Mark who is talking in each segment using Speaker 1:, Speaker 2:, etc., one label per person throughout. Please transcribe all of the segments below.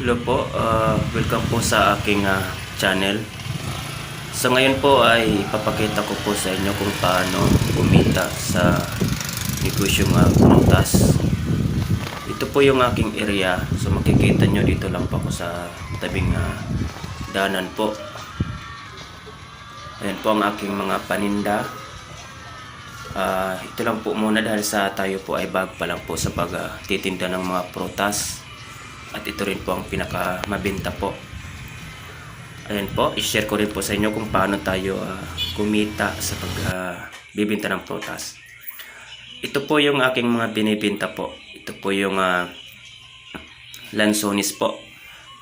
Speaker 1: Hello po, welcome po sa aking channel. Sa ngayon po ay papakita ko po sa inyo kung paano kumita sa negosyong prutas. Ito po yung aking area. So makikita nyo dito lang po ako sa tabing danan po. Ayan po ang aking mga paninda. Ito lang po muna dahil sa tayo po ay bago pa lang po sa pagtitinda ng mga prutas. At ito rin po ang pinaka mabenta po. Ayan po, i-share ko rin po sa inyo kung paano tayo kumita sa pagbibenta ng prutas. Ito po yung aking mga binibenta po. Ito po yung lansones po.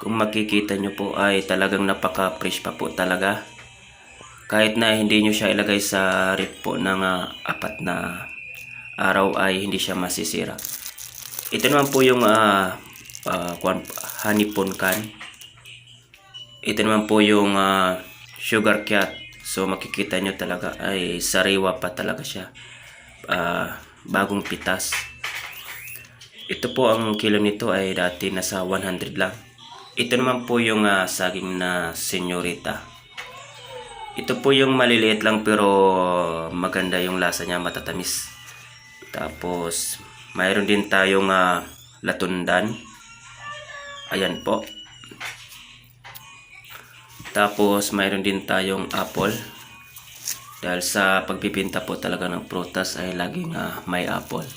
Speaker 1: Kung makikita nyo po ay talagang napaka-fresh pa po talaga. Kahit na hindi nyo siya ilagay sa ref po ng 4 na araw ay hindi siya masisira. Ito naman po yung honey punkan. Ito naman po yung sugar cat. So makikita nyo talaga ay sariwa pa talaga siya. Bagong pitas. Ito po ang kilo nito ay dati nasa 100 lang. Ito naman po yung saging na senyorita. Ito po yung maliliit lang pero maganda yung lasa niya, matatamis. Tapos mayroon din tayong latundan. Ayan po. Tapos mayroon din tayong apple. Dahil sa pagbibinta po talaga ng prutas ay laging may apple.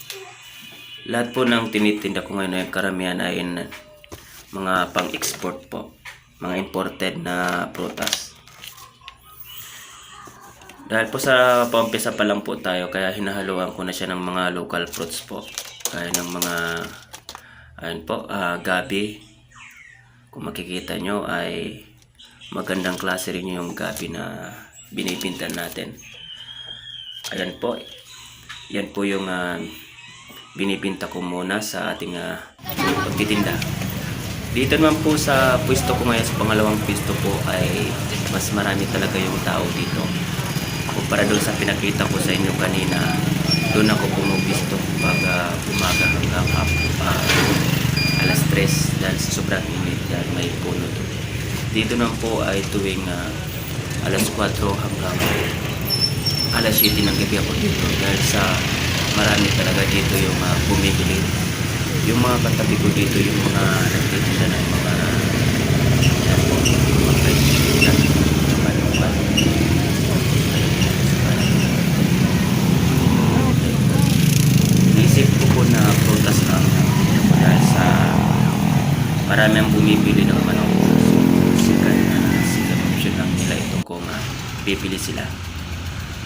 Speaker 1: Lahat po ng tinitinda ko ngayon ay karamihan ay mga pang-export po. Mga imported na prutas. Dahil po sa paumpisa pa lang po tayo kaya hinahaluan ko na siya ng mga local fruits po. Kaya ng mga ayan po, gabi. Kung makikita nyo ay magandang klase rin yung gabi na binibinta natin. Ayan po. Yan po yung binibinta ko muna sa ating pagtitinda. Dito naman po sa pwesto ko ngayon, sa pangalawang pwesto po ay mas marami talaga yung tao dito. Kumpara doon sa pinakita ko sa inyo kanina, doon ako pumupisto pag umaga hanggang alas 3 dahil sa sobrang init dahil may puno doon. Dito naman po ay tuwing alas 4 hanggang alas 7 ng gabi ako dito dahil sa marami talaga dito yung bumibili. Yung mga katabi ko dito yung mga nagtitinda ng mga kaibigan. Isip ko po na prutas lang dahil sa marami ang bumibili ng manok. Sikat option lang nila ito kung bibili sila.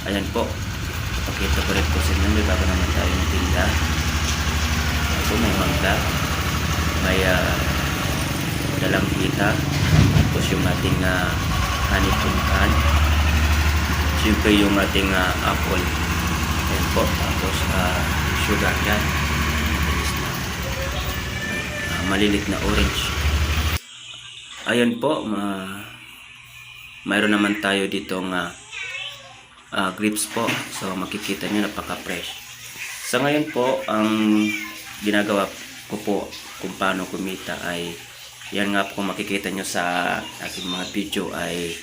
Speaker 1: Ayan po, pakita ko rin po sa inyo, may bago naman tayo ng tinda. Ito may mangga, may dalang pita, tapos yung ating honey punkan, siyempre yung ating apple. Ayan po, tapos sugar yan, malilit na orange. Ayan po, mayroon naman tayo ditong grapes po. So makikita nyo napaka-fresh. Sa ngayon po, ang ginagawa ko po kung paano kumita ay yan nga po, kung makikita nyo sa aking mga video ay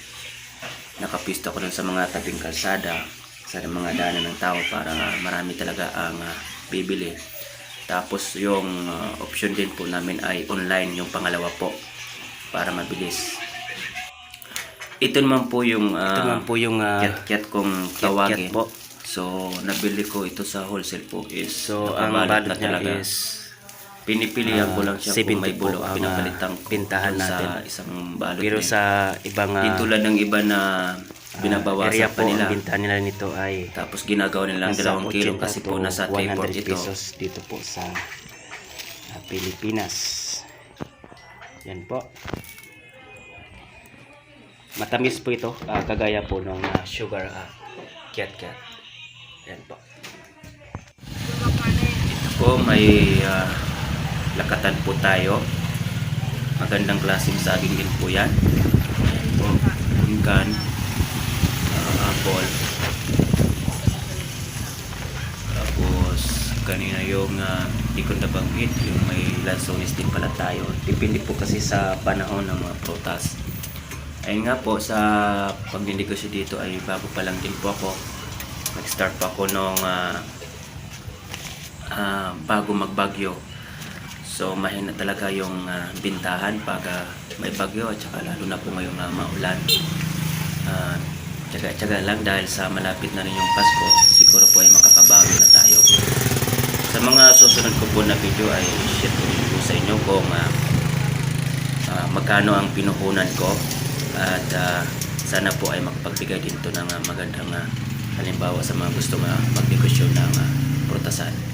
Speaker 1: nakapisto ko dun sa mga tabing kalsada, sa mga daanan ng tao para marami talaga ang bibili. Tapos yung option din po namin ay online, yung pangalawa po, para mabilis. Ito naman po yung cat kung tawagin po. So nabili ko ito sa wholesale po is
Speaker 2: so ang balot na talaga is
Speaker 1: pinipilihan ko lang siya kung may
Speaker 2: 70 po
Speaker 1: bulok,
Speaker 2: ang
Speaker 1: pinapalitan ko
Speaker 2: pintahan natin
Speaker 1: sa isang balot.
Speaker 2: pero
Speaker 1: din.
Speaker 2: sa ibang
Speaker 1: Di tulad ng iba na binabawasan
Speaker 2: area
Speaker 1: pa
Speaker 2: po
Speaker 1: nila.
Speaker 2: ang bintahan nila nito ay
Speaker 1: Tapos ginagawa nilang
Speaker 2: nasa
Speaker 1: 2 kilo
Speaker 2: 80
Speaker 1: kasi po
Speaker 2: to
Speaker 1: nasa
Speaker 2: 100
Speaker 1: 3/4 ito.
Speaker 2: pesos dito po sa Pilipinas. Yan po. Matamis po ito, kagaya po ng sugar cat. Yan po.
Speaker 1: Ito po may lakatan po tayo. Magandang klaseng saging din po yan. Ayan po, pungkan, apple. Tapos kanina yung di ko nabanggit, yung may lansones din pala tayo. Depende po kasi sa panahon ng mga prutas. Ayun nga po, sa pagninegosyo dito ay bago pa lang din po ako. Nag-start pa ako nung bago magbagyo. So mahina talaga yung bintahan pag may bagyo at saka lalo na po ngayong maulan. Tsaga-tsaga lang dahil sa malapit na rin yung Pasko, siguro po ay makakabawi na tayo. Sa mga susunod ko po na video ay share ko rin po sa inyo kung magkano ang pinuhunan ko at sana po ay makapagbigay din to ng magandang halimbawa sa mga gusto magnegosyo ng prutasan.